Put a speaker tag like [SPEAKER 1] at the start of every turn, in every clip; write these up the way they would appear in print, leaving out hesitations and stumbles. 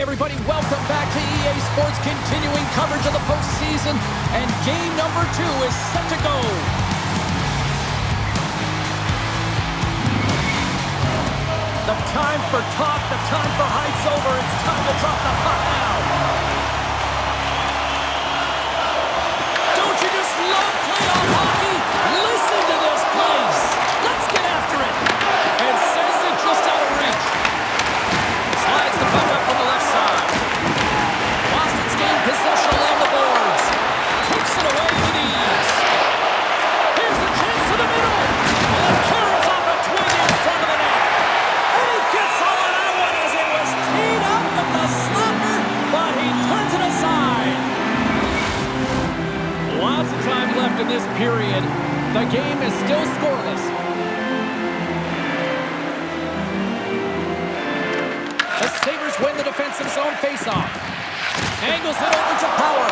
[SPEAKER 1] everybody, welcome back to EA Sports, continuing coverage of the postseason, and game number 2 is set to go. The time for talk, the time for hype's over. It's time to drop the puck now. Don't you just love playoff hockey? Listen to this place. Let's get after it. And sends it just out of reach. Slides the puck up from the left side. Boston's gained possession along the boards. Takes it away with ease. Here's a chance to the middle. And carries off a twig in front of the net. And he gets all of that one as it was teed up with the slapper, but he turns it aside. Lots of time left in this period. The game is still scoreless. The Sabres win the defensive zone faceoff. Angles it over to Power.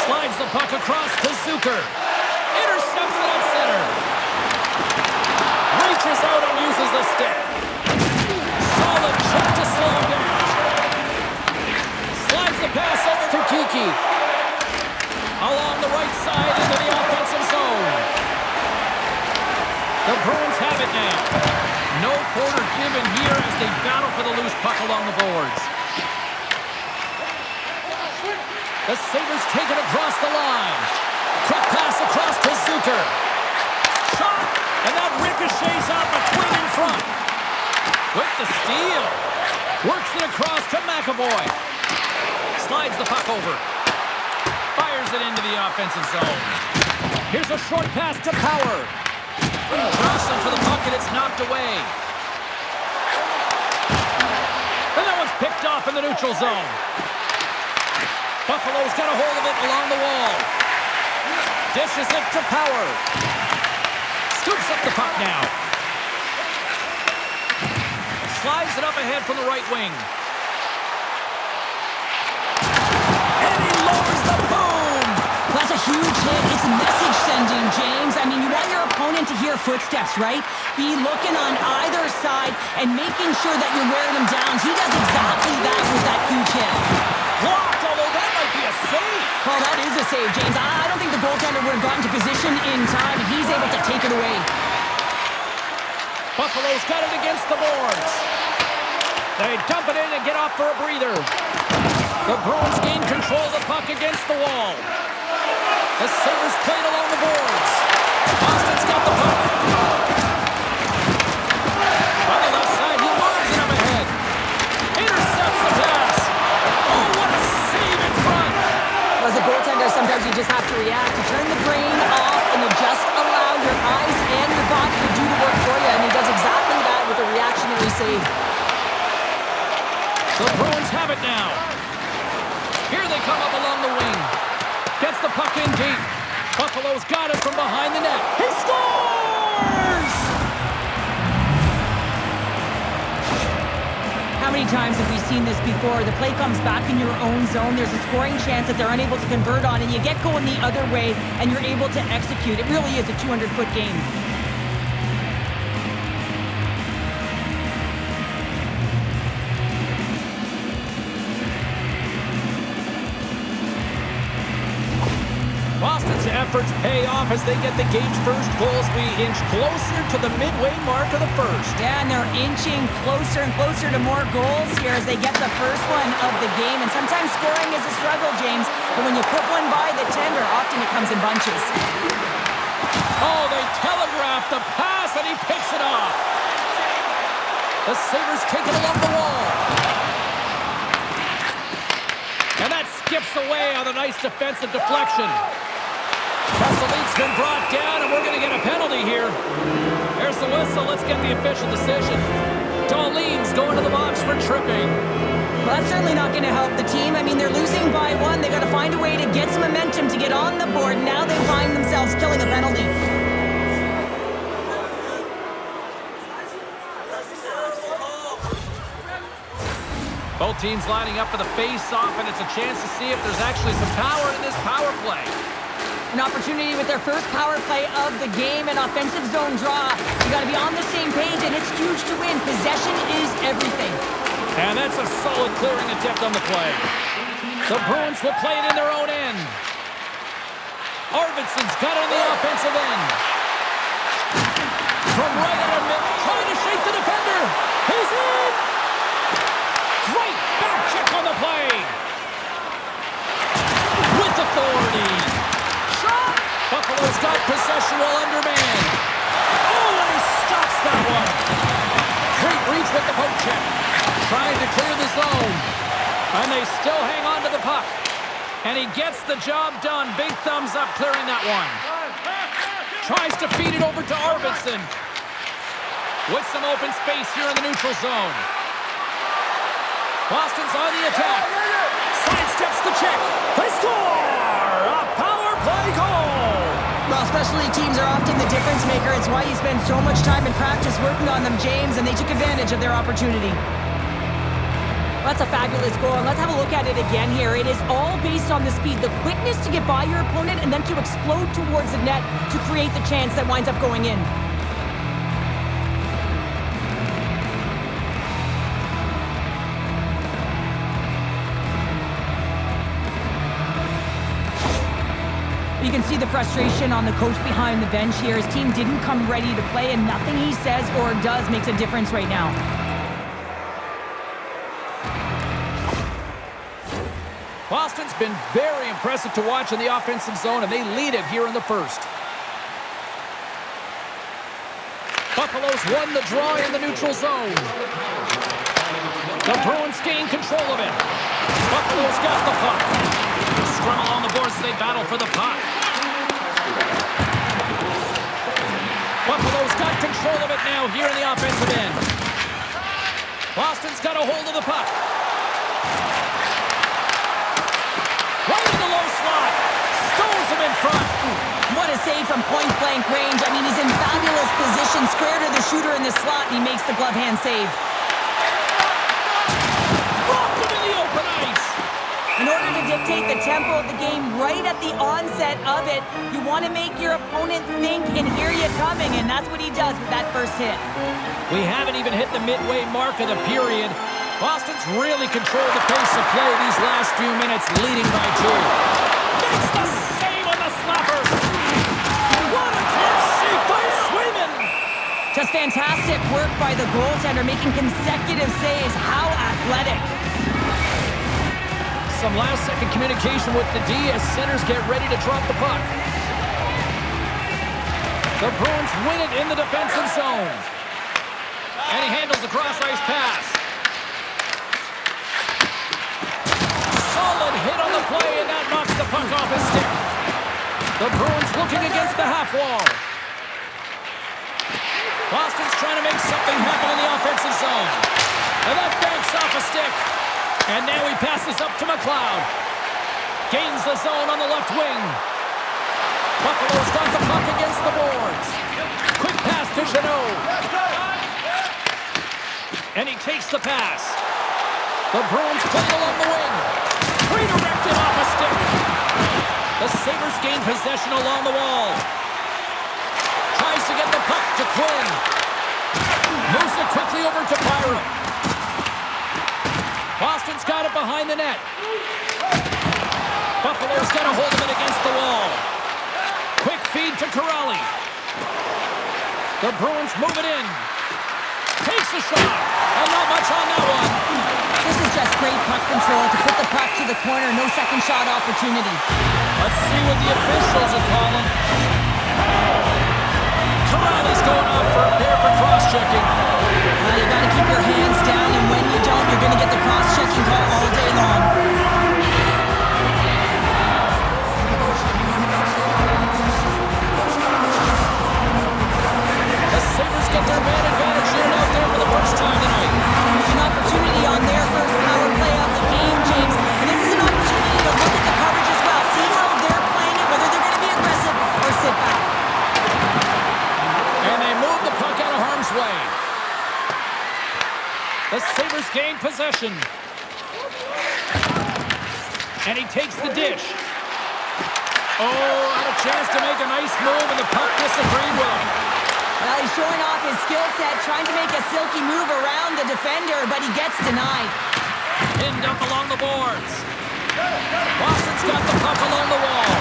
[SPEAKER 1] Slides the puck across to Zucker. Intercepts it at center. Reaches out and uses the stick. Solid check to slow him down. Slides the pass over to Kiki. Along the right side into the offensive zone. The Bruins have it now. No quarter given here as they battle for the loose puck along the boards. The Sabres take it across the line. Quick pass across to Zucker. Shot, and that ricochets off a twin in front. With the steal. Works it across to McAvoy. Slides the puck over. Fires it into the offensive zone. Here's a short pass to Power. Crossing for the puck, and it's knocked away. And that one's picked off in the neutral zone. Buffalo's got a hold of it along the wall. Dishes it to Power. Scoops up the puck now. Slides it up ahead from the right wing. And he lowers the boom.
[SPEAKER 2] That's a huge hit. It's message sending, James. I mean, you want your opponent to hear footsteps, right? Be looking on either side and making sure that you're wearing them down. He does exactly that with that huge hit.
[SPEAKER 1] Blocked, although that might be a save.
[SPEAKER 2] Well, that is a save, James. I don't think the goaltender would have gotten to position in time, and he's able to take it away.
[SPEAKER 1] Buffalo's got it against the boards. They dump it in and get off for a breather. The Bruins gain control of the puck against the wall. The Sabres played along the boards. Boston's got the puck. On the left side, he moves it up ahead. Intercepts the pass. Oh, what a save in front.
[SPEAKER 2] Well, as a goaltender, sometimes you just have to react. You turn the brain off and you just allow your eyes and your body to do the work for you, and he does exactly that with a reactionary save.
[SPEAKER 1] The Bruins have it now. Here they come up along the wing. Gets the puck in deep. Buffalo's got it from behind the net. He scores!
[SPEAKER 2] How many times have we seen this before? The play comes back in your own zone. There's a scoring chance that they're unable to convert on, and you get going the other way, and you're able to execute. It really is a 200-foot game.
[SPEAKER 1] Boston's efforts pay off as they get the game's first goals. We inch closer to the midway mark of the first.
[SPEAKER 2] Yeah, and they're inching closer and closer to more goals here as they get the first one of the game. And sometimes scoring is a struggle, James. But when you put one by the tender, often it comes in bunches.
[SPEAKER 1] Oh, they telegraph the pass, and he picks it off. The Sabres take it along the wall. And that skips away on a nice defensive deflection. Castelline's been brought down, and we're going to get a penalty here. There's the whistle. Let's get the official decision. Darlene's going to the box for tripping.
[SPEAKER 2] Well, that's certainly not going to help the team. I mean, they're losing by one. They got to find a way to get some momentum to get on the board. Now they find themselves killing a penalty.
[SPEAKER 1] Both teams lining up for the face-off, and it's a chance to see if there's actually some power in this power play.
[SPEAKER 2] An opportunity with their first power play of the game, an offensive zone draw. You got to be on the same page, and it's huge to win. Possession is everything.
[SPEAKER 1] And that's a solid clearing attempt on the play. The Bruins will play it in their own end. Arvidsson's got it on the offensive end. From right out of mid, trying to shake the defender. He's in! Great back check on the play. With authority. Shot! Buffalo's got possession while undermanned. Oh, and he stops that one. Great reach with the poke check. Trying to clear the zone. And they still hang on to the puck. And he gets the job done. Big thumbs up clearing that one. Tries to feed it over to Arvidsson. With some open space here in the neutral zone. Boston's on the attack. Sidesteps the check. They score! A power play goal!
[SPEAKER 2] Well, specialty teams are often the difference maker. It's why you spend so much time in practice working on them, James, and they took advantage of their opportunity. That's a fabulous goal, and let's have a look at it again here. It is all based on the speed, the quickness to get by your opponent, and then to explode towards the net to create the chance that winds up going in. You can see the frustration on the coach behind the bench here. His team didn't come ready to play, and nothing he says or does makes a difference right now.
[SPEAKER 1] Boston's been very impressive to watch in the offensive zone, and they lead it here in the first. Buffalo's won the draw in the neutral zone. The Bruins gain control of it. Buffalo's got the puck. Scrum along the boards as they battle for the puck. Buffalo's got control of it now here in the offensive end. Boston's got a hold of the puck. Right in the low slot. Stones him in front.
[SPEAKER 2] What a save from point-blank range. I mean, he's in fabulous position, square to the shooter in the slot, and he makes the glove hand save.
[SPEAKER 1] Dropped him in the open ice.
[SPEAKER 2] In order to dictate the tempo of the game right at the onset of it, you want to make your opponent think and hear you coming, and that's what he does with that first hit.
[SPEAKER 1] We haven't even hit the midway mark of the period. Boston's really controlled the pace of play these last few minutes, leading by 2. Makes the save on the slapper. What a clutch save by Swayman.
[SPEAKER 2] Just fantastic work by the goaltender, making consecutive saves. How athletic.
[SPEAKER 1] Some last-second communication with the D as centers get ready to drop the puck. The Bruins win it in the defensive zone. And he handles the cross-ice pass. Solid hit on the play, and that knocks the puck off his stick. The Bruins looking against the half wall. Boston's trying to make something happen in the offensive zone. And that banks off a stick. And now he passes up to McLeod. Gains the zone on the left wing. Buffalo's got the puck against the boards. Quick pass to Jeannot. And he takes the pass. The Bruins play along the wing. Redirected off a stick. The Sabres gain possession along the wall. Tries to get the puck to Quinn. Moves it quickly over to Byram. Boston's got it behind the net. Buffalo's got a hold of it against the wall. Quick feed to Corrali. The Bruins move it in. Takes a shot. And not much on that one.
[SPEAKER 2] This is just great puck control to put the puck to the corner. No second shot opportunity.
[SPEAKER 1] Let's see what the officials are calling. Corrali's going off for a pair for cross-checking.
[SPEAKER 2] You got to keep your hands down, and when you don't, you're going to get the cross-checking call all day long.
[SPEAKER 1] The Sabres get their man advantage here out there for the first time tonight.
[SPEAKER 2] An opportunity on their first power play of the game, James. And this is an opportunity to look at the coverage as well. See how they're playing it, whether they're going to be aggressive or sit back.
[SPEAKER 1] And they move the puck out of harm's way. The Sabres gain possession. And he takes the dish. Oh, had a chance to make a nice move, and the puck disagreed with him.
[SPEAKER 2] Well, he's showing off his skill set, trying to make a silky move around the defender, but he gets denied.
[SPEAKER 1] Pinned up along the boards. Boston's got the puck along the wall.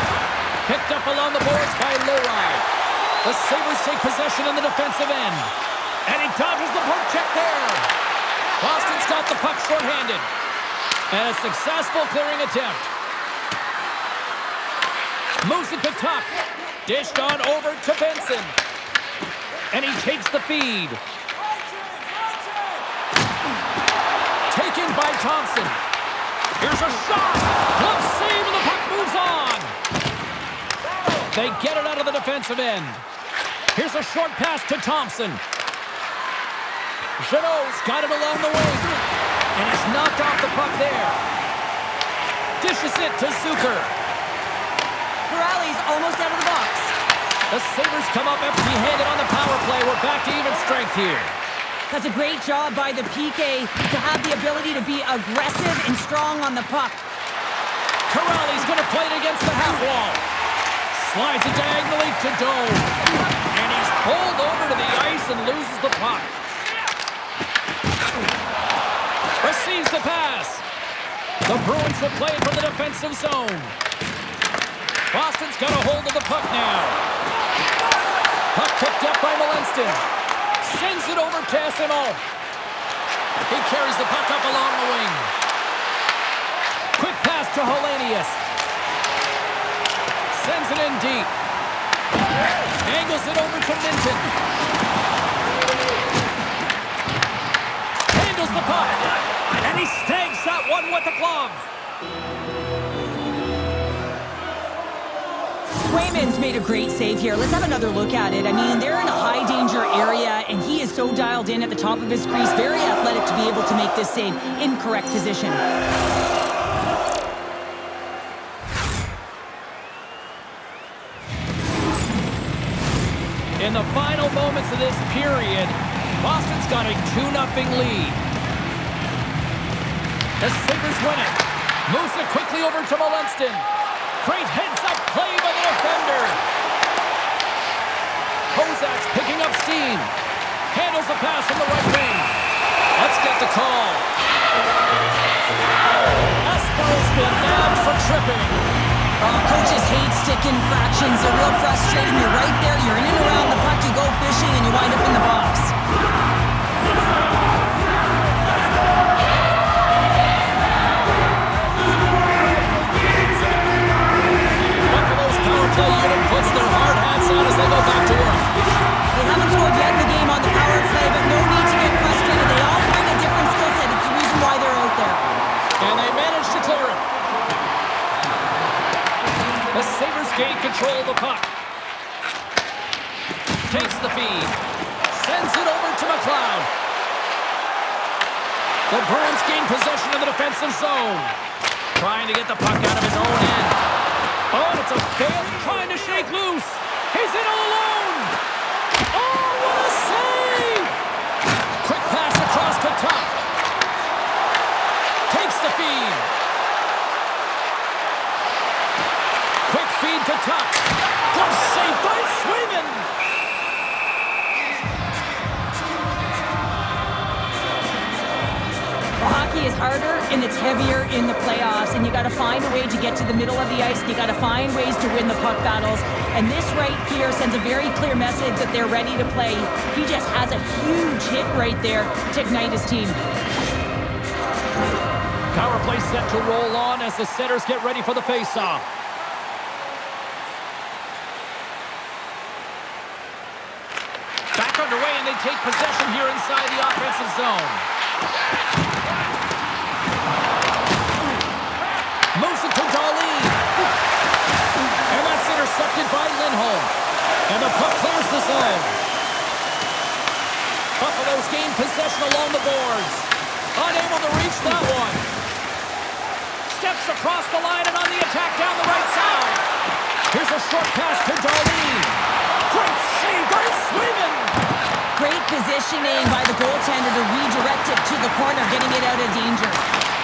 [SPEAKER 1] Picked up along the boards by Lowry. The Sabres take possession in the defensive end. And he dodges the poke check there. Boston's got the puck shorthanded. And a successful clearing attempt. Moves it to Tuck. Dished on over to Benson. And he takes the feed. Taken by Thompson. Here's a shot. Glove save and the puck moves on. They get it out of the defensive end. Here's a short pass to Thompson. Jeannot's got it along the wing. And he's knocked off the puck there. Dishes it to Zucker.
[SPEAKER 2] Corrali's almost out of the box.
[SPEAKER 1] The Sabres come up empty-handed on the power play. We're back to even strength here.
[SPEAKER 2] That's a great job by the PK to have the ability to be aggressive and strong on the puck.
[SPEAKER 1] Corrali's going to play it against the half wall. Slides it diagonally to Dome. And he's pulled over to the ice and loses the puck. Receives the pass. The Bruins will play it from the defensive zone. Boston's got a hold of the puck now. Puck picked up by Molinston. Sends it over to SMO. He carries the puck up along the wing. Quick pass to Hellenius. Sends it in deep. Angles it over to Minton. Handles the puck. And he snags that one with the glove.
[SPEAKER 2] Swayman's made a great save here. Let's have another look at it. I mean, they're in a high-danger area, and he is so dialed in at the top of his crease. Very athletic to be able to make this save in correct position.
[SPEAKER 1] In the final moments of this period, Boston's got a 2-0 lead. The Sabres win it. Moves it quickly over to Molinston. Great heads-up play by the defender. Kozak's picking up steam. Handles the pass from the right wing. Let's get the call. Esper's been nabbed for tripping.
[SPEAKER 2] Coaches hate stick infractions. They're real frustrating. You're right there. You're in and around the puck. You go fishing, and you wind up in the box.
[SPEAKER 1] Play unit puts their hard hats on as they go back to work.
[SPEAKER 2] They haven't scored yet in the game on the power play, but no need to get frustrated. They all bring a different skill set. It's the reason why they're out there.
[SPEAKER 1] And they manage to clear it. The Sabres gain control of the puck. Takes the feed. Sends it over to McLeod. The Bruins gain possession of the defensive zone. Trying to get the puck out of his own end. Oh, it's a fail trying to shake loose. He's in all alone. Oh, what a save! Quick pass across to Tuck. Takes the feed. Quick feed to Tuck. Glove save by Swayman.
[SPEAKER 2] Hockey is harder and it's heavier in the playoffs, and you got to find a way to get to the middle of the ice, and you got to find ways to win the puck battles. And this right here sends a very clear message that they're ready to play. He just has a huge hit right there to ignite his team.
[SPEAKER 1] Power play set to roll on as the setters get ready for the faceoff. Back underway, and they take possession here inside the offensive zone. Moves it to Darlene. And that's intercepted by Lindholm. And the puck clears the zone. Buffalo's gain possession along the boards. Unable to reach that one. Steps across the line and on the attack down the right side. Here's a short pass to Darlene. Great save by Swayman.
[SPEAKER 2] Great positioning by the goaltender to redirect it to the corner, getting it out of danger.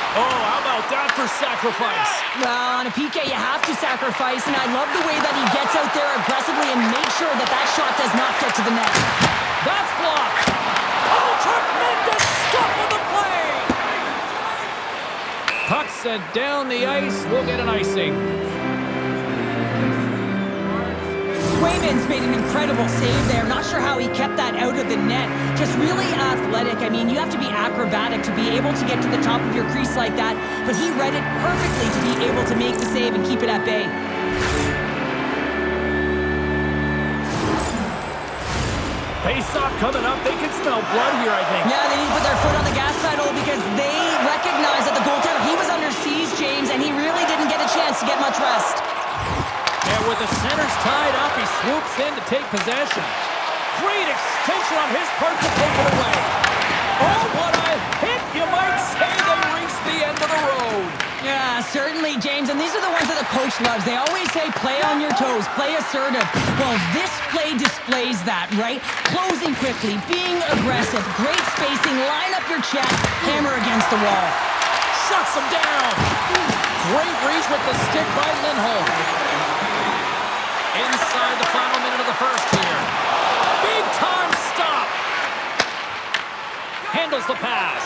[SPEAKER 1] Oh, how about that for sacrifice?
[SPEAKER 2] Well, on a PK, you have to sacrifice, and I love the way that he gets out there aggressively and makes sure that that shot does not get to the net.
[SPEAKER 1] That's blocked. Oh, tremendous stop of the play. Puck sent down the ice. We'll get an icing.
[SPEAKER 2] Swayman's made an incredible save there. Not sure how he kept that out of the net. Just really athletic. I mean, you have to be acrobatic to be able to get to the top of your crease like that, but he read it perfectly to be able to make the save and keep it at bay.
[SPEAKER 1] Face-off coming up. They can smell blood here, I think.
[SPEAKER 2] Yeah, they need to put their foot on the gas pedal because they recognize that the goaltender, he was under siege, James, and he really didn't get a chance to get much rest.
[SPEAKER 1] And with the centers tied up, he swoops in to take possession. Great extension on his part to take it away. Oh, what a hit! You might say they reached the end of the road.
[SPEAKER 2] Yeah, certainly, James. And these are the ones that the coach loves. They always say, play on your toes, play assertive. Well, this play displays that, right? Closing quickly, being aggressive, great spacing, line up your check, hammer against the wall.
[SPEAKER 1] Shuts him down. Great reach with the stick by Lindholm. Inside the final minute of the first here. Big time stop. Handles the pass.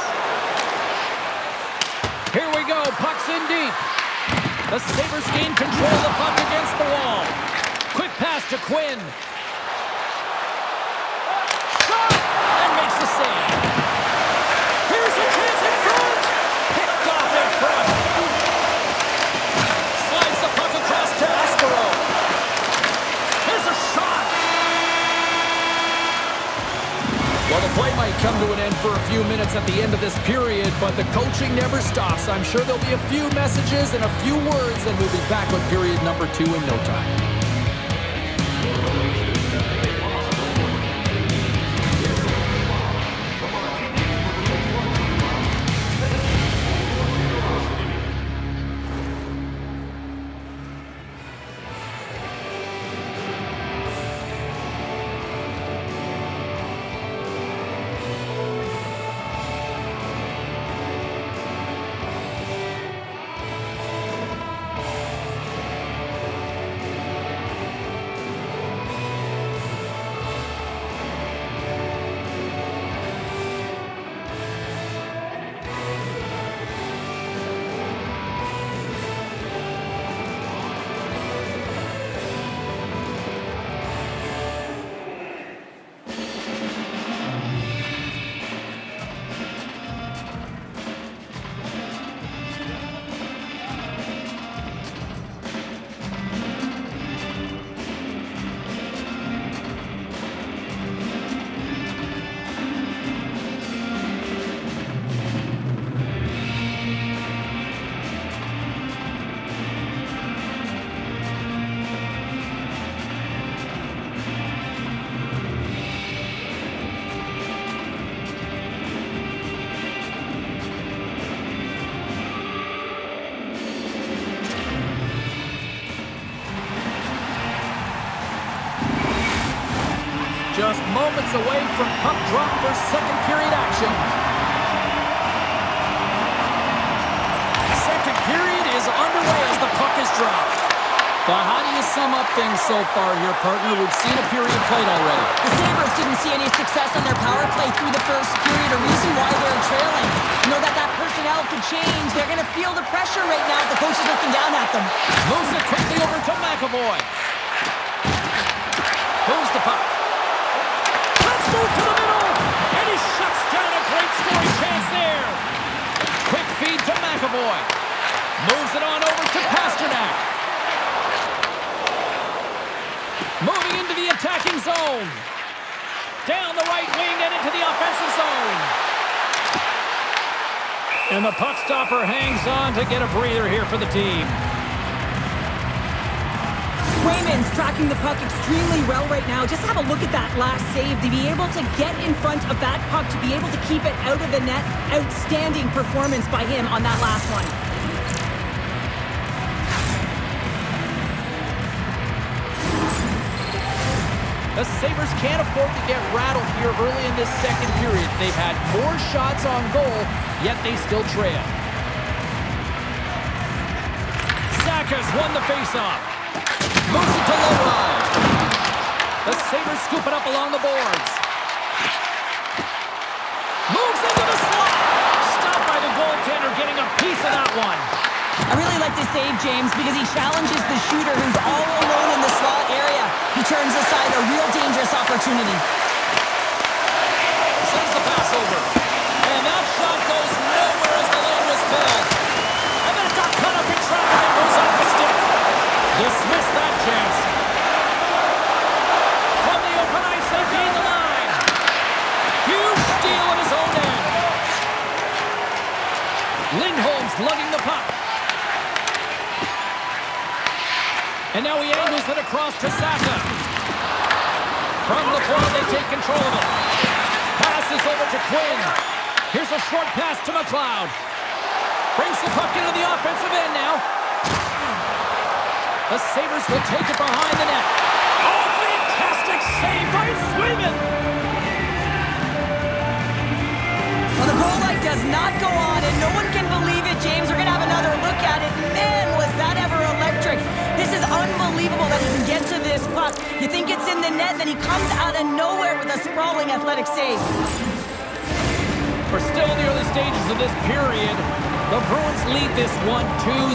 [SPEAKER 1] Here we go. Puck's in deep. The Sabres gain control of the puck against the wall. Quick pass to Quinn. Shot! And makes the save. Here's a chance in front. Picked off in front. Slides the puck across to Aspero. Here's a shot. Well, the play might come to an end for a few minutes at the end of this period, but the coaching never stops. I'm sure there'll be a few messages and a few words, and we'll be back with period number 2 in no time. Just moments away from puck drop for second period action. Second period is underway as the puck is dropped. But how do you sum up things so far here, partner? We've seen a period played already.
[SPEAKER 2] The Sabres didn't see any success on their power play through the first period, a reason why they're trailing. You know that personnel could change. They're going to feel the pressure right now. The coach is looking down at them.
[SPEAKER 1] Moves it quickly over to McAvoy. Moves the puck. Move to the middle, and he shuts down a great scoring chance there. Quick feed to McAvoy. Moves it on over to Pasternak. Moving into the attacking zone. Down the right wing and into the offensive zone. And the puck stopper hangs on to get a breather here for the team.
[SPEAKER 2] Swayman's tracking the puck extremely well right now. Just have a look at that last save. To be able to get in front of that puck, to be able to keep it out of the net. Outstanding performance by him on that last one.
[SPEAKER 1] The Sabres can't afford to get rattled here early in this second period. They've had more shots on goal, yet they still trail. has won the faceoff. Moves it to low line. The Sabres scoop it up along the boards. Moves into the slot. Stopped by the goaltender, getting a piece of that one.
[SPEAKER 2] I really like this save, James, because he challenges the shooter who's all alone in the slot area. He turns aside a real dangerous opportunity.
[SPEAKER 1] Sends the pass over. And that shot goes nowhere as the lane was filled. And then it got cut up in traffic and goes off the stick. Dismissed that chance. From the open ice, they gain the line. Huge steal at his own end. Lindholm's lugging the puck. And now he angles it across to Saka. From the point, they take control of it. Passes over to Quinn. Here's a short pass to McLeod. Brings the puck into the offensive end now. The Sabres will take it behind the net. Oh, fantastic save by Swayman!
[SPEAKER 2] Well, the goal light does not go on, and no one can believe it, James. We're going to have another look at it. Man, was that ever electric. This is unbelievable that he can get to this puck. You think it's in the net, then he comes out of nowhere with a sprawling athletic save.
[SPEAKER 1] We're still in the early stages of this period. The Bruins lead this one 2-0.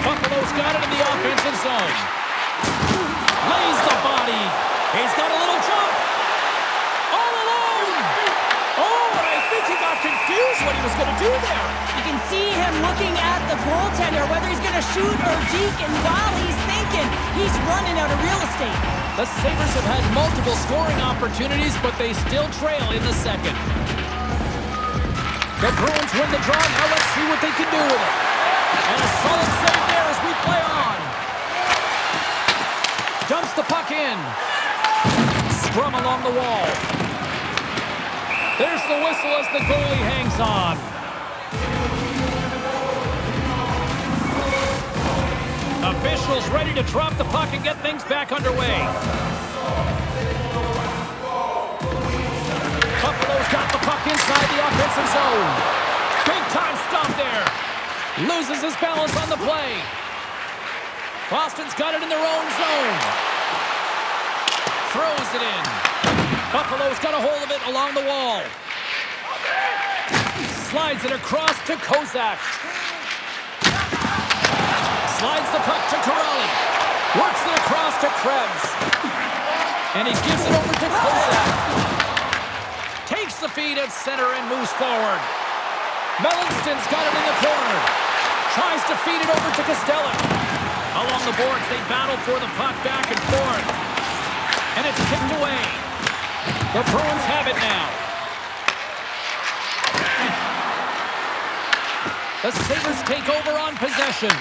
[SPEAKER 1] Buffalo's got it in the offensive zone. Lays the body. He's got a little jump. All alone. Oh, and I think he got confused what he was going to do there.
[SPEAKER 2] You can see him looking at the goaltender, whether he's going to shoot or deke, and while he's thinking, he's running out of real estate.
[SPEAKER 1] The Sabres have had multiple scoring opportunities, but they still trail in the second. The Bruins win the draw. Now let's see what they can do with it. And a solid save there as we play on. Dumps the puck in. Scrum along the wall. There's the whistle as the goalie hangs on. Officials ready to drop the puck and get things back underway. Buffalo's got the puck inside the offensive zone. Big time stop there. Loses his balance on the play. Boston's got it in their own zone. Throws it in. Buffalo's got a hold of it along the wall. Slides it across to Kozak. Slides the puck to Corrali. Works it across to Krebs. And he gives it over to Kozak. Takes the feed at center and moves forward. Mellanston's got it in the corner. Tries to feed it over to Costello. Along the boards, they battle for the puck back and forth. And it's kicked away. The Bruins have it now. The Sabres take over on possession.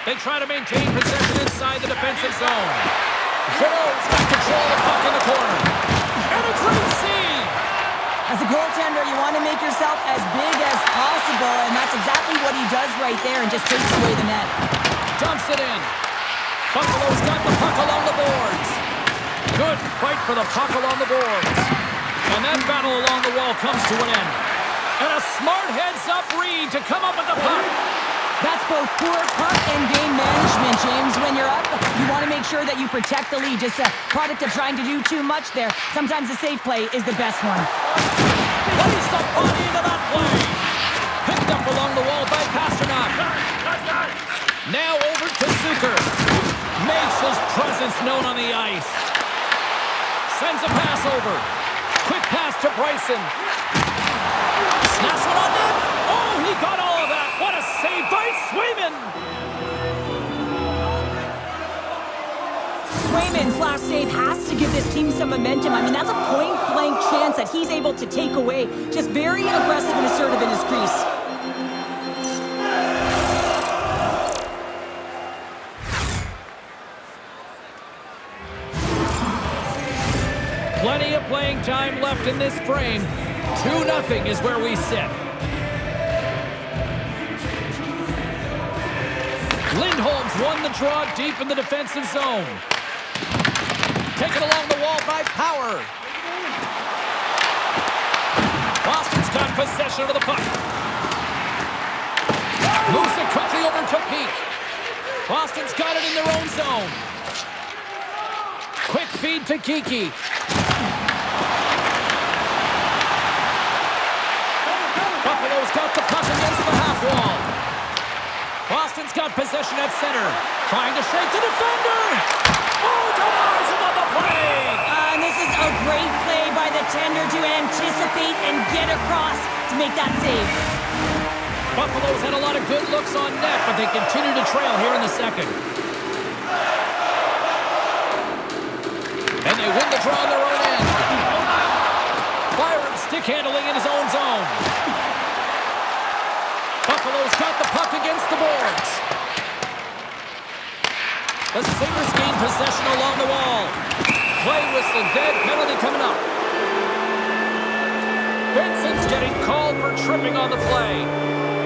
[SPEAKER 1] They try to maintain possession inside the defensive zone. Jeannot's got control of the puck in the corner. And a great save!
[SPEAKER 2] As a goaltender, you want to make yourself as big as possible, and that's exactly what he does right there and just takes away the net.
[SPEAKER 1] Dumps it in. Buffalo's got the puck along the boards. Good fight for the puck along the boards. And that battle along the wall comes to an end. And a smart heads-up read to come up with the puck.
[SPEAKER 2] That's both poor puck and game management, James. When you're up, you want to make sure that you protect the lead. Just a product of trying to do too much there. Sometimes the safe play is the best one.
[SPEAKER 1] Lays the body into that play. Picked up along the wall by Pasternak. Now over to Zucker. Makes his presence known on the ice. Sends a pass over. Quick pass to Bryson. Snaps one on net. Oh, he got all of that. What a save by Swayman.
[SPEAKER 2] Swayman's last save has to give this team some momentum. I mean, that's a point-blank chance that he's able to take away. Just very aggressive and assertive in his crease.
[SPEAKER 1] Plenty of playing time left in this frame. 2-0 is where we sit. Lindholm's won the draw deep in the defensive zone. Taken along the wall by Power. Boston's got possession of the puck. Moves it quickly over to Peak. Boston's got it in their own zone. Quick feed to Kiki. Buffalo's got the puck against the half wall. Boston's got possession at center. Trying to shake the defender. Oh, denies him on the play.
[SPEAKER 2] And this is a great play by the tender to anticipate and get across to make that save.
[SPEAKER 1] Buffalo's had a lot of good looks on net, but they continue to trail here in the second. And they win the draw on their own end. Byron stick handling in his own zone. Buffalo's got the puck against the boards. The Sabres gain possession along the wall. Play whistle, dead penalty coming up. Benson's getting called for tripping on the play.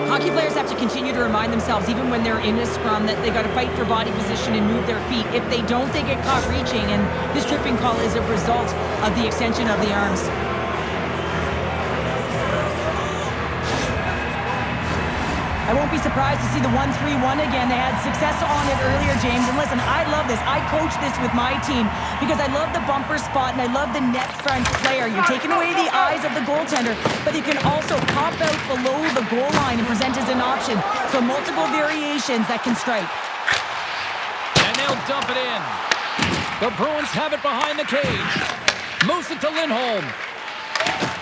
[SPEAKER 2] Hockey players have to continue to remind themselves, even when they're in a scrum, that they got to fight for body position and move their feet. If they don't, they get caught reaching, and this tripping call is a result of the extension of the arms. I won't be surprised to see the 1-3-1 again. They had success on it earlier, James. And listen, I love this. I coach this with my team because I love the bumper spot and I love the net front player. You're taking away the eyes of the goaltender, but you can also pop out below the goal line and present as an option. So multiple variations that can strike.
[SPEAKER 1] And they'll dump it in. The Bruins have it behind the cage. Moves it to Lindholm.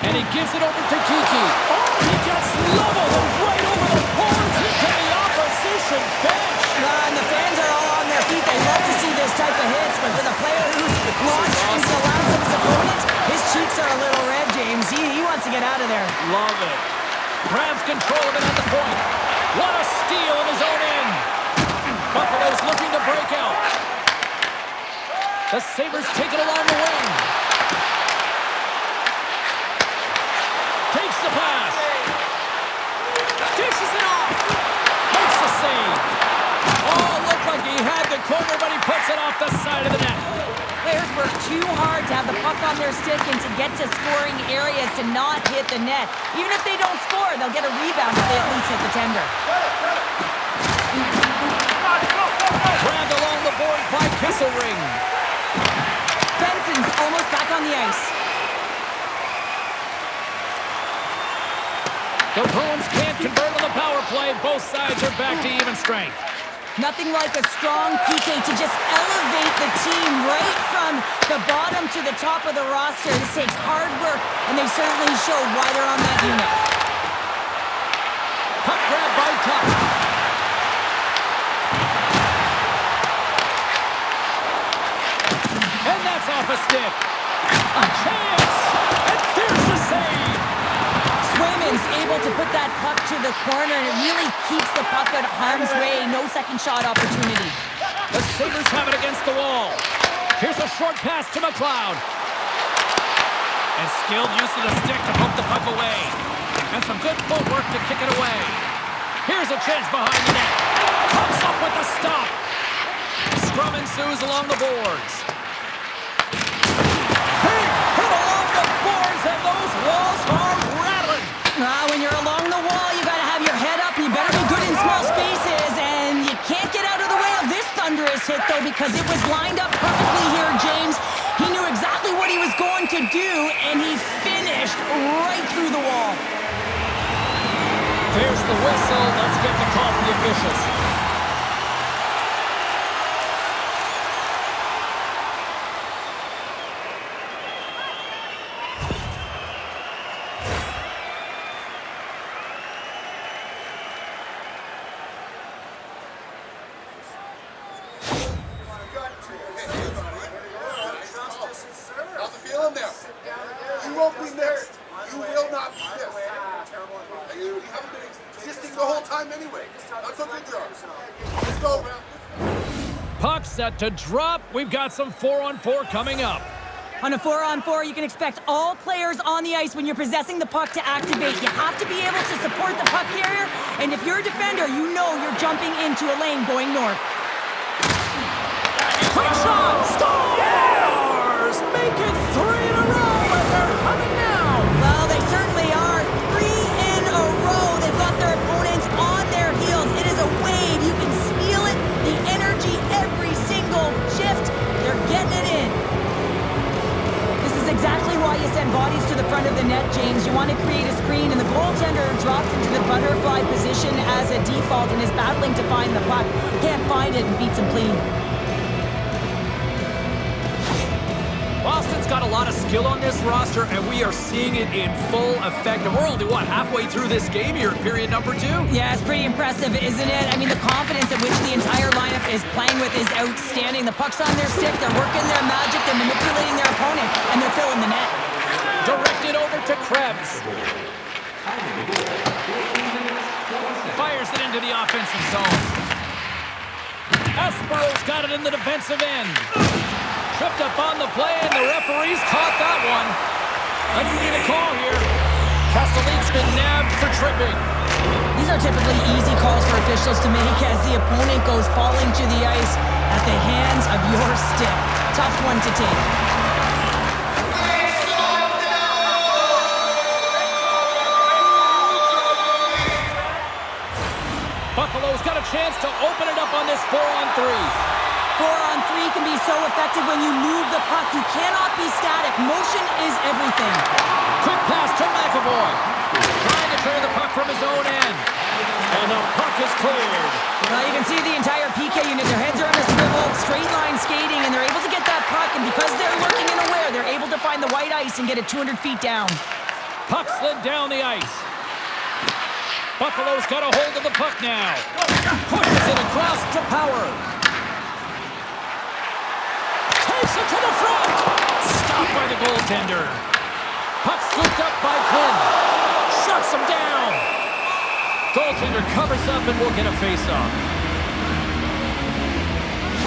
[SPEAKER 1] And he gives it over to Kiki. Oh, he gets leveled right over the boards into the opposition bench.
[SPEAKER 2] And the fans are all on their feet. They love to see this type of hits, but for the player who's launched into the laps of his opponent, his cheeks are a little red, James. He wants to get out of there.
[SPEAKER 1] Love it. Grabs control of it at the point. What a steal in his own end. Buffalo's looking to break out. The Sabres take it along the wing. Takes the pass. Dishes it off. Makes the save. Oh, looked like he had the corner, but he puts it off the side of the net.
[SPEAKER 2] Players work too hard to have the puck on their stick and to get to scoring areas to not hit the net. Even if they don't score, they'll get a rebound if they at least hit the tender.
[SPEAKER 1] Grabbed along the boards by Kesselring.
[SPEAKER 2] Benson's almost back on the ice.
[SPEAKER 1] The Bruins can't convert on the power play. Both sides are back to even strength.
[SPEAKER 2] Nothing like a strong PK to just elevate the team right from the bottom to the top of the roster. This takes hard work, and they certainly showed why they're on that unit.
[SPEAKER 1] Puck grab by Tuck. And that's off a stick. A chance! And there's the save!
[SPEAKER 2] Swayman's able to put that puck to the corner, and it really keeps the puck out of harm's way. No second shot opportunity.
[SPEAKER 1] The Sabres have it against the wall. Here's a short pass to McLeod. And skilled use of the stick to poke the puck away. And some good footwork to kick it away. Here's a chance behind the net. Comes up with the stop. Scrum ensues along the boards. Big hit along the boards, and those walls are rattling.
[SPEAKER 2] When you're along the wall, you got to have your head up. You better be good in small spaces, and you can't get out of the way of this thunderous hit, though, because it was lined up perfectly here, James. He knew exactly what he was going to do, and he finished right through the wall.
[SPEAKER 1] There's the whistle. Let's get the call from the officials.
[SPEAKER 3] How's it feeling there? You won't be missed. You will not be missed. You haven't been existing the whole time anyway. That's a good job. Let's go, man.
[SPEAKER 1] Puck set to drop. We've got some 4-on-4 coming up.
[SPEAKER 2] On a 4-on-4, you can expect all players on the ice when you're possessing the puck to activate. You have to be able to support the puck carrier, and if you're a defender, you know you're jumping into a lane going north.
[SPEAKER 1] Quick shot! Scores! Make it 3 in a row, and they're coming now.
[SPEAKER 2] Well, they certainly are. 3 in a row. They've got their opponents on their heels. butterfly position as a default and is battling to find the puck. Can't find it and beats him clean.
[SPEAKER 1] Boston's got a lot of skill on this roster, and we are seeing it in full effect. And we're only, halfway through this game here in period number 2?
[SPEAKER 2] Yeah, it's pretty impressive, isn't it? I mean, the confidence at which the entire lineup is playing with is outstanding. The puck's on their stick, they're working their magic, they're manipulating their opponent, and they're filling the net.
[SPEAKER 1] Directed over to Krebs. Fires it into the offensive zone. Espero's got it in the defensive end. Tripped up on the play, and the referee's caught that one. Let's see the call here. Castelline's been nabbed for tripping.
[SPEAKER 2] These are typically easy calls for officials to make as the opponent goes falling to the ice at the hands of your stick. Tough one to take.
[SPEAKER 1] Buffalo's got a chance to open it up on this 4-on-3.
[SPEAKER 2] 4-on-3 can be so effective when you move the puck. You cannot be static. Motion is everything.
[SPEAKER 1] Quick pass to McAvoy. Trying to clear the puck from his own end. And the puck is cleared.
[SPEAKER 2] Now you can see the entire PK unit. Their heads are on a swivel, straight line skating, and they're able to get that puck. And because they're looking and aware, they're able to find the white ice and get it 200 feet down.
[SPEAKER 1] Puck slid down the ice. Buffalo's got a hold of the puck now. Pushes it across to Power. Takes it to the front. Stopped by the goaltender. Puck scooped up by Quinn. Shuts him down. Goaltender covers up and will get a face-off.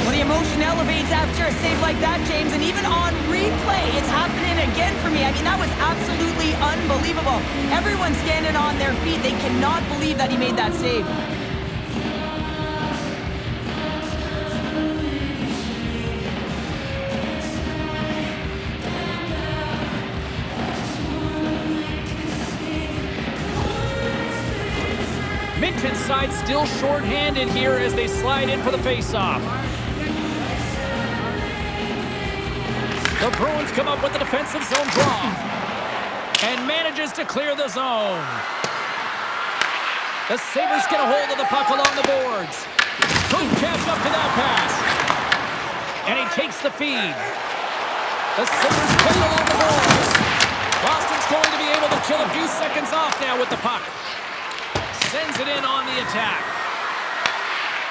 [SPEAKER 2] Well, the emotion elevates after a save like that, James, and even on replay, it's happening again for me. I mean, that was absolutely unbelievable. Everyone's standing on their feet. They cannot believe that he made that save.
[SPEAKER 1] Minton's side still short-handed here as they slide in for the face-off. The Bruins come up with the defensive zone draw and manages to clear the zone. The Sabres get a hold of the puck along the boards. Couldn't catch up to that pass. And he takes the feed. The Sabres play along the boards. Boston's going to be able to kill a few seconds off now with the puck. Sends it in on the attack.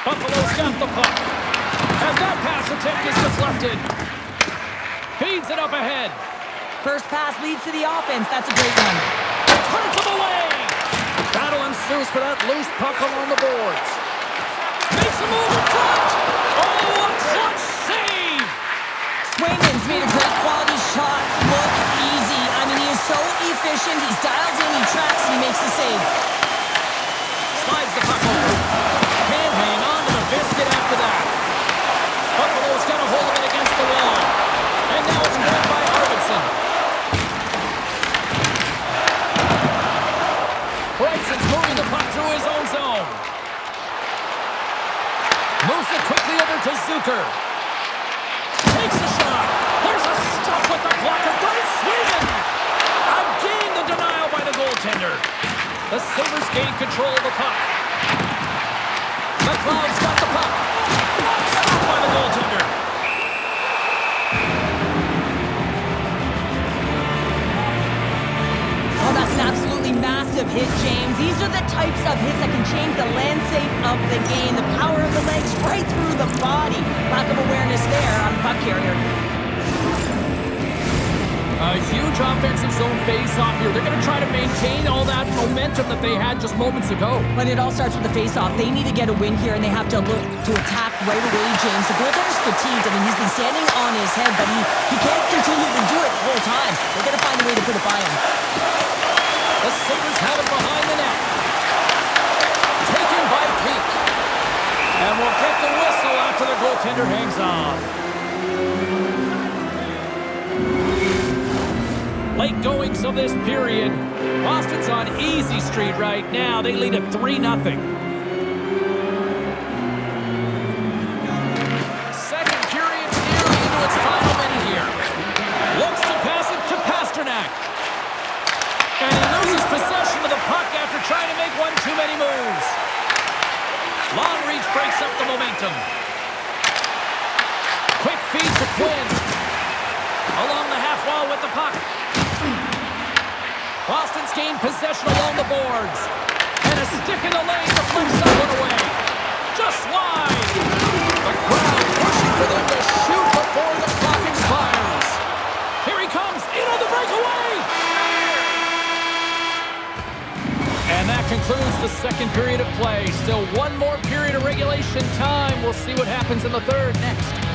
[SPEAKER 1] Buffalo's got the puck. And that pass attempt is deflected. Feeds it up ahead.
[SPEAKER 2] First pass leads to the offense. That's a great one.
[SPEAKER 1] Turns him away. Battle ensues for that loose puck along the boards. Makes a move in front. Oh, a clutch save.
[SPEAKER 2] Swayman's made a great quality shot. Look easy. I mean, he is so efficient. He's dialed in, he tracks, and he makes the save.
[SPEAKER 1] Slides the puck over. Can't hang on to the biscuit after that. Buffalo's got a hold of it against the wall. And now it's grabbed by Arvidsson. Bryson's moving the puck through his own zone. Moves it quickly over to Zucker. Takes a shot. There's a stop with the blocker. Great swinging. Again the denial by the goaltender. The Sabres gain control of the puck. McLeod's got the puck. Stopped by the goaltender.
[SPEAKER 2] Oh, that's an absolutely massive hit, James. These are the types of hits that can change the landscape of the game. The power of the legs right through the body. Lack of awareness there on the puck carrier.
[SPEAKER 1] A huge offensive zone face-off here. They're going to try to maintain all that momentum that they had just moments ago.
[SPEAKER 2] But it all starts with the face-off. They need to get a win here, and they have to look to attack right away, James. The goaltender's fatigued. I mean, he's been standing on his head, but he can't continue to do it the whole time. They're going to find a way to put it by him.
[SPEAKER 1] The Sabres have it behind the net. Taken by Peak. And we'll get the whistle after the goaltender hangs on. Late goings of this period. Boston's on easy street right now. They lead at 3-0. Second period nearly into its final minute here. Looks to pass it to Pasternak. And he loses possession of the puck after trying to make one too many moves. Long reach breaks up the momentum. Quick feed to Quinn. Along the half wall with the puck. Boston's gained possession along the boards. And a stick in the lane deflects that one away. Just wide. The crowd pushing for them to shoot before the clock expires. Here he comes, in on the breakaway. And that concludes the second period of play. Still one more period of regulation time. We'll see what happens in the third next.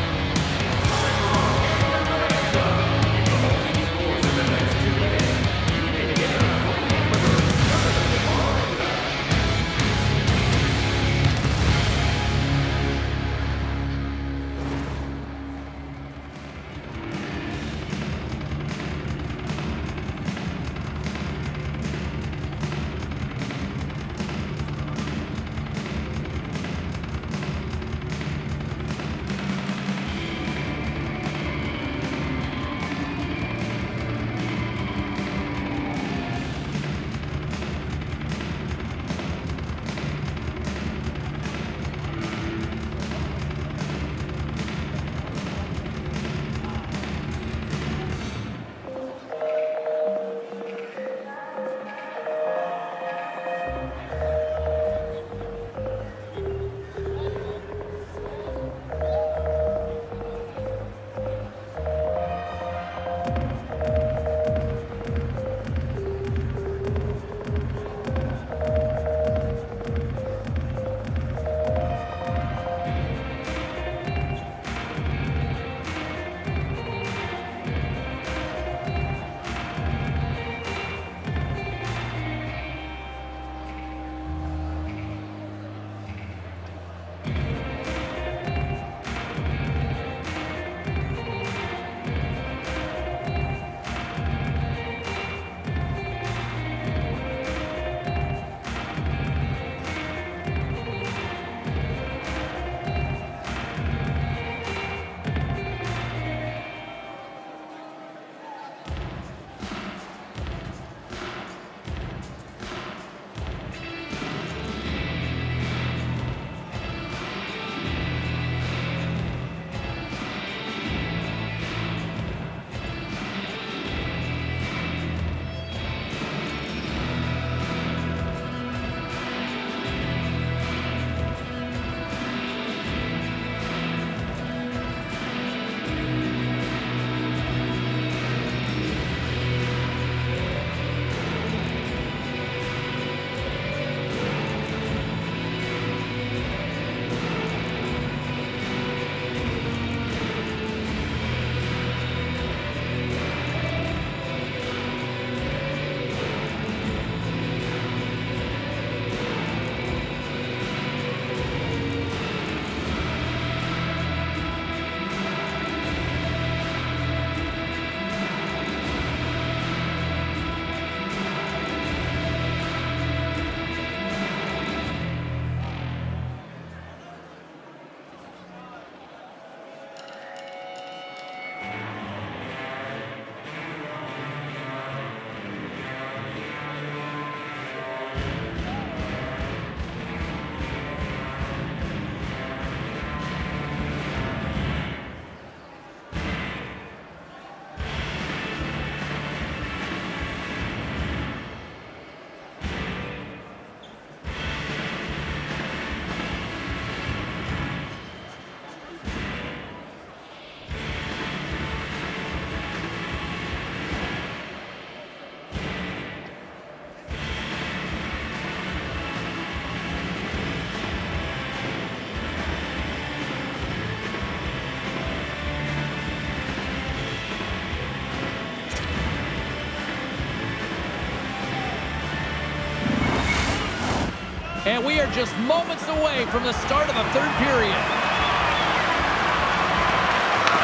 [SPEAKER 1] And we are just moments away from the start of the third period.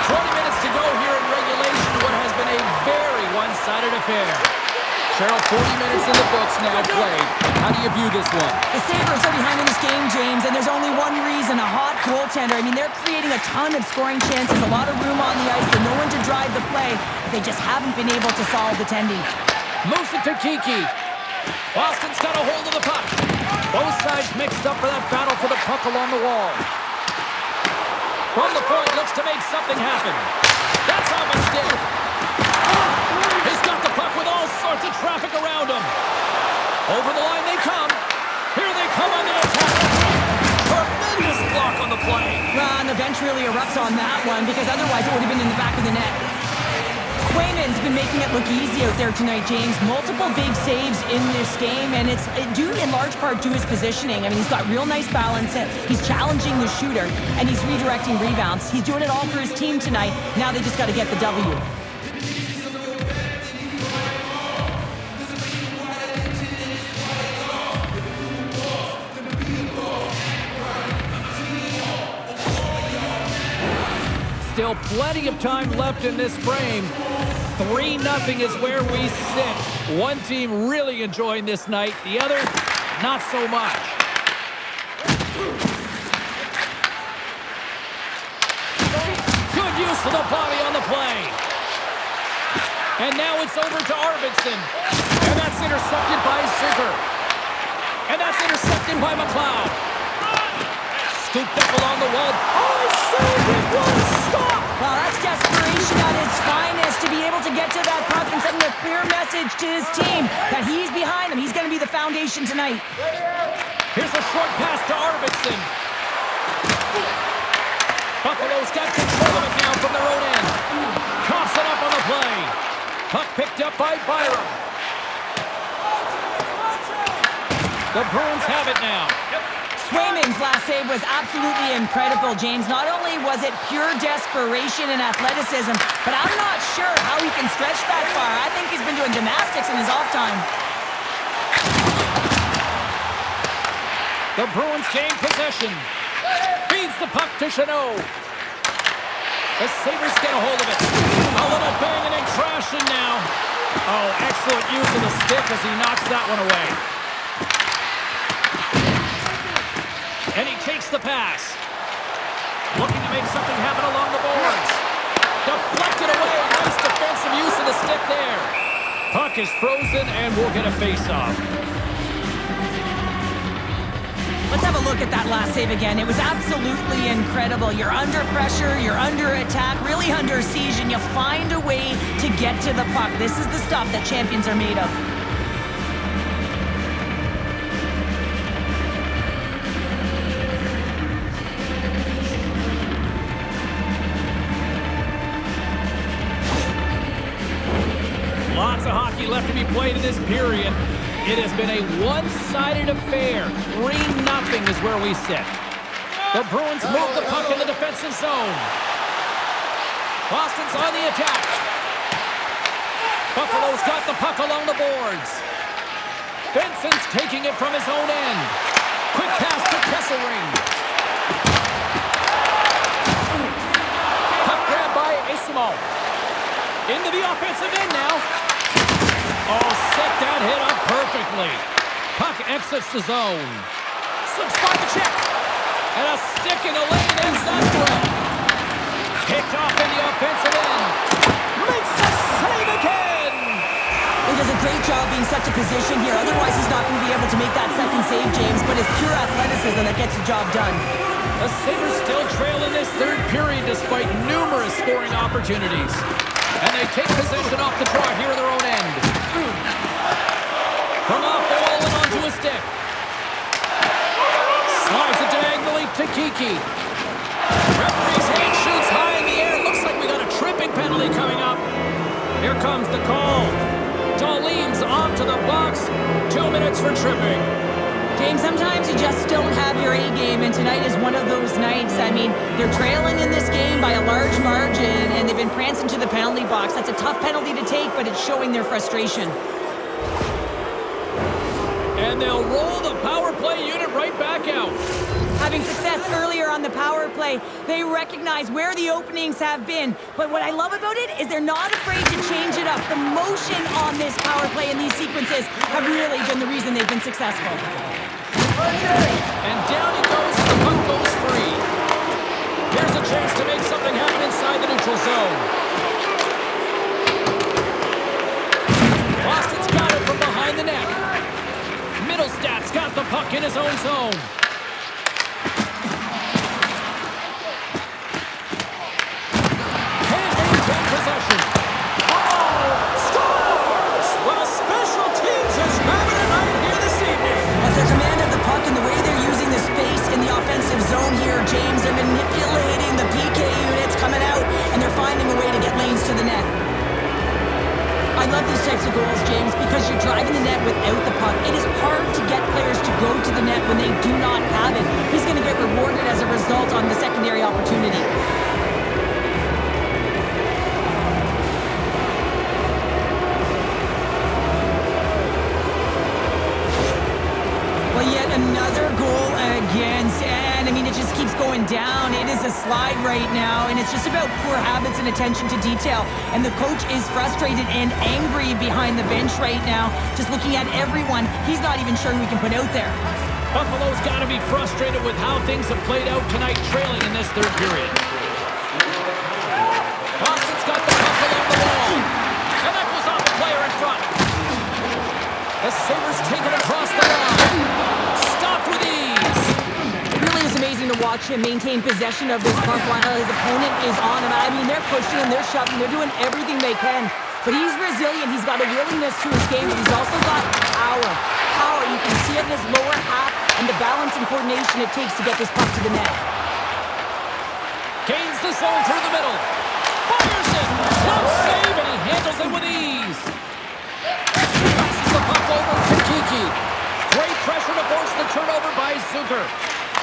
[SPEAKER 1] 20 minutes to go here in regulation, what has been a very one-sided affair. Cheryl, 40 minutes in the books now played. How do you view this one?
[SPEAKER 2] The Sabres are behind in this game, James, and there's only one reason, a hot goaltender. I mean, they're creating a ton of scoring chances, a lot of room on the ice, and no one to drive the play. They just haven't been able to solve the tending.
[SPEAKER 1] Moves it to Kiki. Boston's got a hold of the puck. Both sides mixed up for that battle for the puck along the wall. From the point, looks to make something happen. That's a mistake. He's got the puck with all sorts of traffic around him. Over the line they come. Here they come on the attack. Tremendous block on the play.
[SPEAKER 2] Well, and the bench really erupts on that one because otherwise it would have been in the back of the net. Swayman's been making it look easy out there tonight, James. Multiple big saves in this game, and it's due in large part to his positioning. I mean, he's got real nice balance. He's challenging the shooter, and he's redirecting rebounds. He's doing it all for his team tonight. Now they just got to get the W.
[SPEAKER 1] Still plenty of time left in this frame. 3-0 is where we sit. One team really enjoying this night. The other, not so much. Good use of the body on the play. And now it's over to Arvidsson. And that's intercepted by Zucker. And that's intercepted by McLeod. Scooped up along the wall. Oh, he saved it! What a stop!
[SPEAKER 2] Well, that's desperation at its finest to be able to get to that puck and send a clear message to his team that he's behind him. He's going to be the foundation tonight.
[SPEAKER 1] Here's a short pass to Arvidsson. Buffalo's got control of it now from their own end. Coughs it up on the play. Puck picked up by Byram. The Bruins have it now.
[SPEAKER 2] Swayman's last save was absolutely incredible, James. Not only was it pure desperation and athleticism, but I'm not sure how he can stretch that far. I think he's been doing gymnastics in his off time.
[SPEAKER 1] The Bruins gain possession. Feeds the puck to Chanot. The Sabres get a hold of it. A little banging and crashing now. Oh, excellent use of the stick as he knocks that one away. And he takes the pass. Looking to make something happen along the boards. Deflected away. Nice defensive use of the stick there. Puck is frozen and we'll get a face-off.
[SPEAKER 2] Let's have a look at that last save again. It was absolutely incredible. You're under pressure, you're under attack, really under siege, and you find a way to get to the puck. This is the stuff that champions are made of.
[SPEAKER 1] Lots of hockey left to be played in this period. It has been a one-sided affair. 3-0 is where we sit. The Bruins move the puck in the defensive zone. Boston's on the attack. Buffalo's got the puck along the boards. Benson's taking it from his own end. Quick pass to Kesselring. Puck grab by Ismo. Into the offensive end now. Oh, set that hit up perfectly. Puck exits the zone. Slips by the check. And a stick in the lane ends that throw. Picked off in the offensive end. Makes the save again.
[SPEAKER 2] He does a great job being such a position here. Otherwise, he's not going to be able to make that second save, James. But it's pure athleticism that gets the job done.
[SPEAKER 1] The Sabres still trail in this third period despite numerous scoring opportunities. And they take possession off the draw here in their own end. From off the wall and onto a stick. Slides it diagonally to Kiki. Referee's hand shoots high in the air. Looks like we got a tripping penalty coming up. Here comes the call. Darlene's off to the box. 2 minutes for tripping.
[SPEAKER 2] James, sometimes you just don't have your A game, and tonight is one of those nights. I mean, they're trailing in this game by a large margin, and they've been prancing to the penalty box. That's a tough penalty to take, but it's showing their frustration.
[SPEAKER 1] And they'll roll the power play unit right back out.
[SPEAKER 2] Having success earlier on the power play, they recognize where the openings have been. But what I love about it is they're not afraid to change it up. The motion on this power play and these sequences have really been the reason they've been successful.
[SPEAKER 1] And down he goes, the puck goes free. Here's a chance to make something happen inside the neutral zone. Boston's got it from behind the net. puck in his own zone. Can't maintain possession. Scores! Well, special teams is having a night here this evening.
[SPEAKER 2] As their command of the puck and the way they're using the space in the offensive zone here, James, they're manipulating the PK units coming out, and they're finding a way to get lanes to the net. I love these types of goals, James, because you're driving the net without the puck. It is hard to get players to go to the net when they do not have it. He's going to get rewarded as a result on the secondary opportunity. Well, yet another goal against, and I mean, it just keeps going down. It is a slide right now, and it's just about poor habits and attention to detail. And the coach is frustrated and angry behind the bench right now, just looking at everyone he's not even sure we can put out there.
[SPEAKER 1] Buffalo's got to be frustrated with how things have played out tonight, trailing in this third period. Boston's got the puck along the wall, and that goes off the player in front. The Sabres take it across the line. Stopped with ease.
[SPEAKER 2] It really is amazing to watch him maintain possession of this puck while his opponent is on him. I mean, they're pushing him, they're shoving, they're doing everything they can. But he's resilient. He's got a willingness to his game, but he's also got power. Power, you can see it in his lower half and the balance and coordination it takes to get this puck to the net.
[SPEAKER 1] Gains the zone through the middle. Fires it. Close save, and he handles it with ease. Passes the puck over to Kiki. Great pressure to force the turnover by Zucker.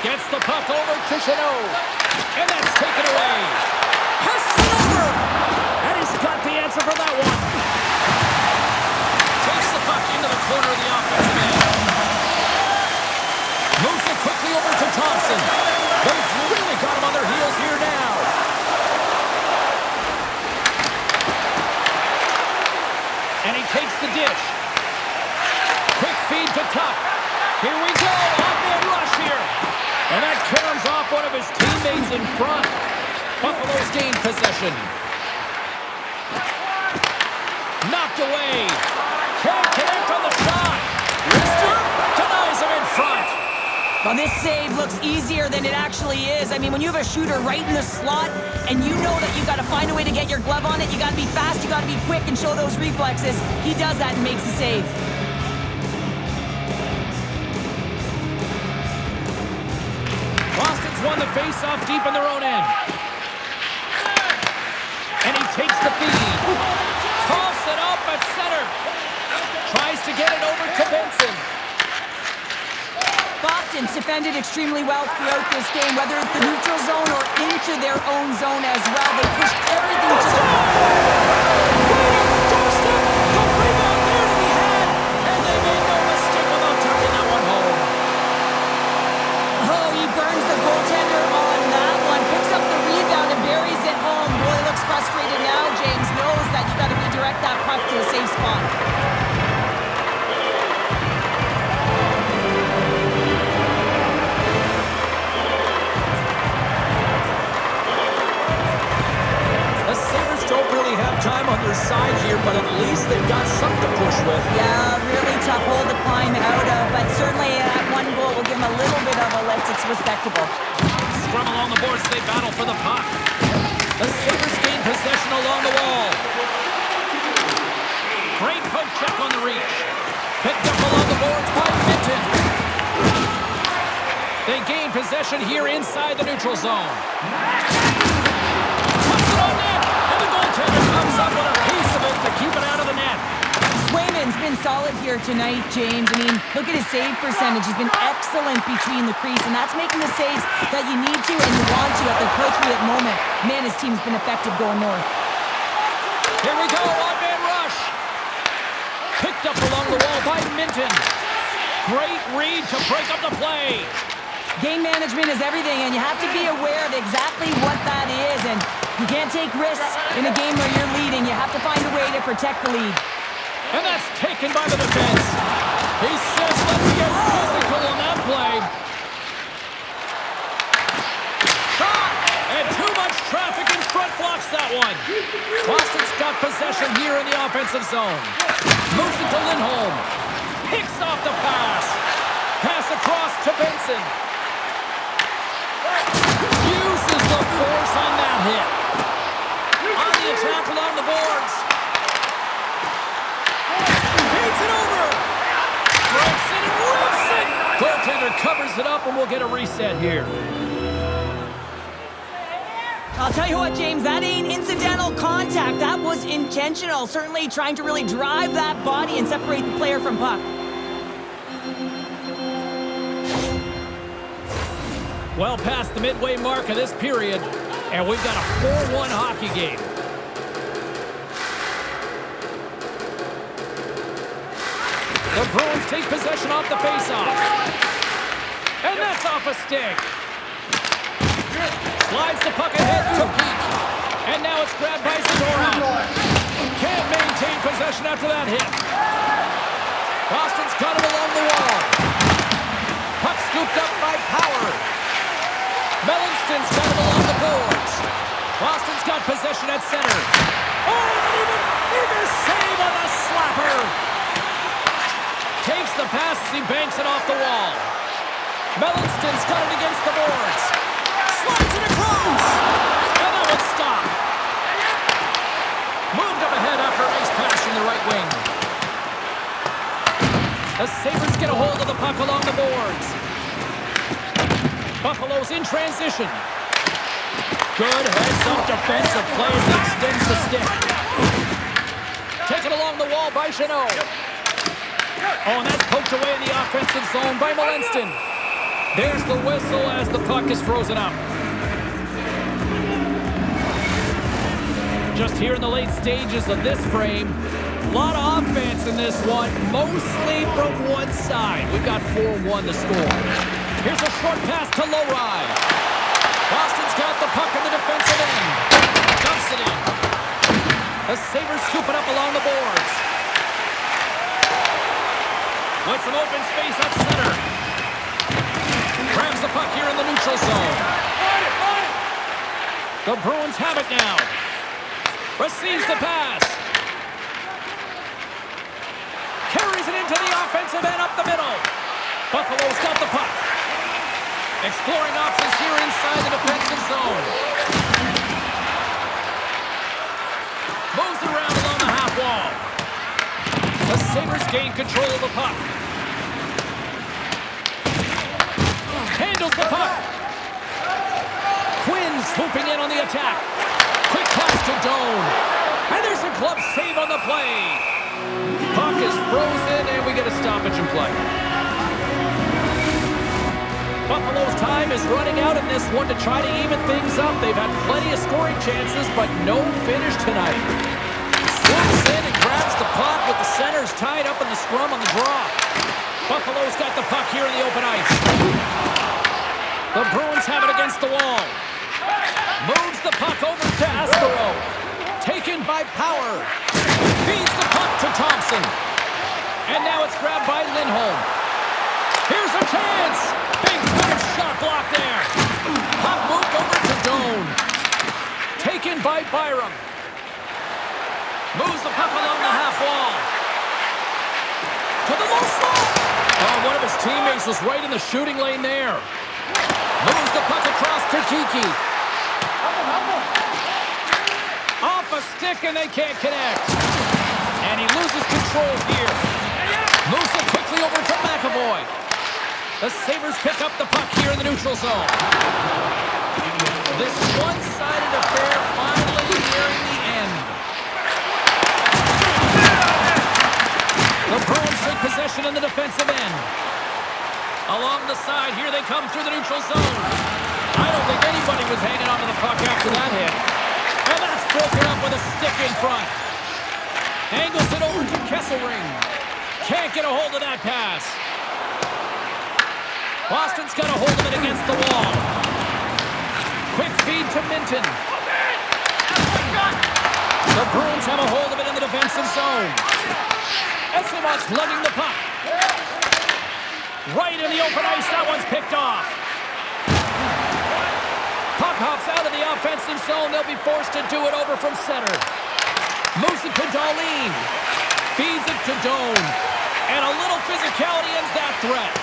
[SPEAKER 1] Gets the puck over to Chanot. And that's taken away. Passes it over. And he's got the answer for that one. Takes the puck into the corner of the offensive end. Moves it quickly over to Thompson. They've really got him on their heels here now. And he takes the dish. Quick feed to Tuck. Here we go. On-man rush here. And that caroms off one of his teammates in front. Buffalo's gained possession. Knocked away. Can't connect on the shot. Lister denies him in front.
[SPEAKER 2] Well, this save looks easier than it actually is. I mean, when you have a shooter right in the slot and you know that you've got to find a way to get your glove on it, you got to be fast, you got to be quick and show those reflexes. He does that and makes the save.
[SPEAKER 1] Boston's won the face-off deep in their own end. And he takes the feed. Toss it up at center. Tries to get it over to Benson.
[SPEAKER 2] Boston's defended extremely well throughout this game, whether it's the neutral zone or into their own zone as well. They pushed everything to the
[SPEAKER 1] doorstep. The rebound there to be had. And they made no mistake about turning that one home.
[SPEAKER 2] Oh, he burns the goaltender on that one. Picks up the rebound and buries it home. Boy, looks frustrated now. James knows that you got to redirect that puck to a safe spot.
[SPEAKER 1] The Sabres don't really have time on their side here, but at least they've got something to push with.
[SPEAKER 2] Yeah, really tough hole to climb out of, but certainly that one goal will give him a little bit of a lift. It's respectable.
[SPEAKER 1] Scrum along the boards, they battle for the puck. The Sabres gain possession along the wall. Great poke check on the reach. Picked up along the boards by Minton. They gain possession here inside the neutral zone. Puts it on net, and the goaltender comes up with a piece of it to keep it out of the net.
[SPEAKER 2] Swayman's been solid here tonight, James. I mean, look at his save percentage. He's been excellent between the crease, and that's making the saves that you need to and you want to at the appropriate moment. Man, his team's been effective going north.
[SPEAKER 1] Here we go, one-man rush. Picked up along the wall by Minton. Great read to break up the play.
[SPEAKER 2] Game management is everything, and you have to be aware of exactly what that is, and you can't take risks in a game where you're leading. You have to find a way to protect the lead.
[SPEAKER 1] And that's taken by the defense. He says, let's get physical on that play. Shot! And too much traffic in front blocks that one. Boston's got possession here in the offensive zone. Moves it to Lindholm. Picks off the pass. Pass across to Benson. Uses the force on that hit. On the attack along the boards. Beats it over. Breaks it and rips it. Goaltender covers it up, and we'll get a reset here.
[SPEAKER 2] I'll tell you what, James, that ain't incidental contact. That was intentional. Certainly trying to really drive that body and separate the player from puck.
[SPEAKER 1] Well past the midway mark of this period, and we've got a 4-1 hockey game. The Bruins take possession off the faceoff. And that's off a stick. Slides the puck ahead to Peak. And now it's grabbed by Zadorov. Can't maintain possession after that hit. Boston's got it along the wall. Puck scooped up by Power. Mellanston's got it along the boards. Boston's got possession at center. Oh, and even save on the slapper. Takes the pass as he banks it off the wall. Mellanston's got it against the boards. Slides it across. And that one's stopped. Moved up ahead after a nice pass from the right wing. The Sabres get a hold of the puck along the boards. Buffalo's in transition. Good heads-up defensive play as he extends the stick. Taken along the wall by Jeannot. Oh, and that's poked away in the offensive zone by Mellanston. There's the whistle as the puck is frozen up. Just here in the late stages of this frame, a lot of offense in this one, mostly from one side. We've got 4-1 to score. Here's a short pass to Lowry. Boston's got the puck in the defensive end. Dumps it in. The Sabres scoop it up along the boards. With some open space at center. Grabs the puck here in the neutral zone. The Bruins have it now. Receives the pass. Carries it into the offensive end up the middle. Buffalo's got the puck. Exploring options here inside the defensive zone. Moves it around along the half wall. The Sabres gain control of the puck. Handles the puck. Quinn swooping in on the attack. Quick pass to Doan. And there's a glove save on the play. Puck is frozen, and we get a stoppage in play. Buffalo's time is running out in this one to try to even things up. They've had plenty of scoring chances, but no finish tonight. Swoops in and grabs the puck with the centers tied up in the scrum on the draw. Buffalo's got the puck here in the open ice. The Bruins have it against the wall. Moves the puck over to Aspero. Taken by Power. Feeds the puck to Thompson. And now it's grabbed by Lindholm. Here's a chance. Big time shot block there. Puck moved over to Doan. Taken by Byram. Moves the puck along the half wall. To the low slot. Oh, one of his teammates was right in the shooting lane there. Moves the puck across to Kiki. Off a stick and they can't connect. And he loses control here. Moves it quickly over to McAvoy. The Sabres pick up the puck here in the neutral zone. This one-sided affair finally nearing the end. The Bruins take possession in the defensive end. Along the side, here they come through the neutral zone. I don't think anybody was hanging onto the puck after that hit. And that's broken up with a stick in front. Angles it over to Kesselring. Can't get a hold of that pass. Boston's got a hold of it against the wall. Quick feed to Minton. The Bruins have a hold of it in the defensive zone. Esimov's lugging the puck. Right in the open ice, that one's picked off. Puck hops out of the offensive zone. They'll be forced to do it over from center. Moves it to Darlene. Feeds it to Doan. And a little physicality ends that threat.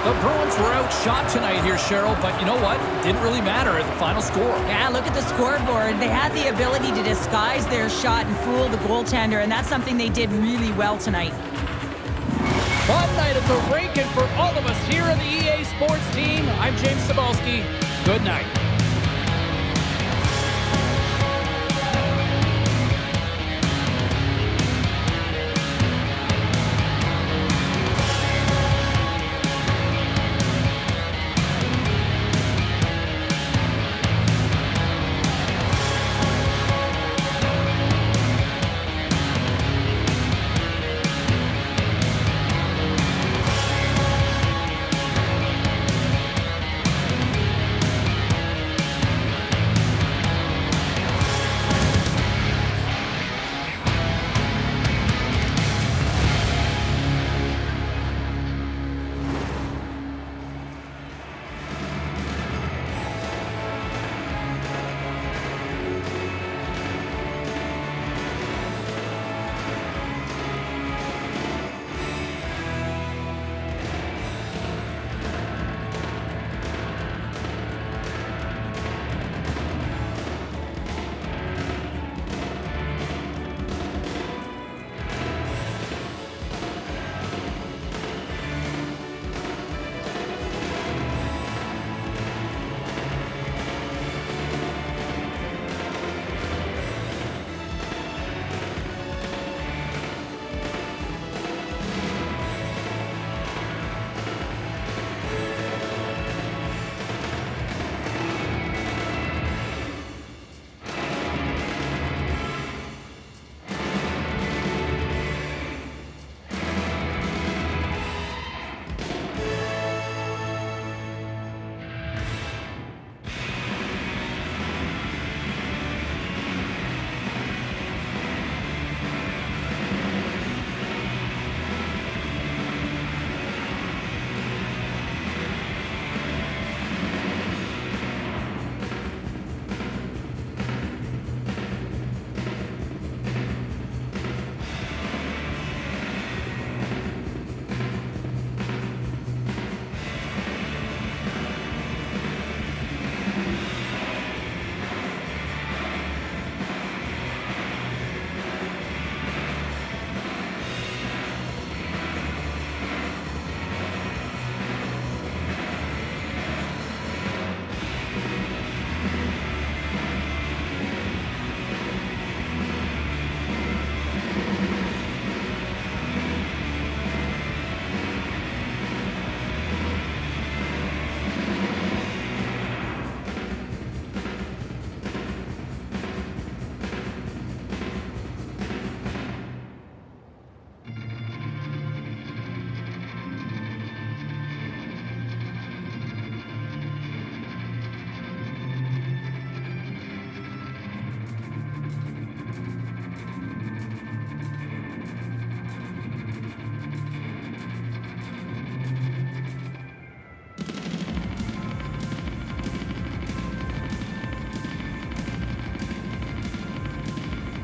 [SPEAKER 1] The Bruins were outshot tonight here, Cheryl, but you know what? Didn't really matter at the final score.
[SPEAKER 2] Yeah, look at the scoreboard. They had the ability to disguise their shot and fool the goaltender, and that's something they did really well tonight.
[SPEAKER 1] Fun night at the rink, and for all of us here on the EA Sports team, I'm James Cebulski. Good night.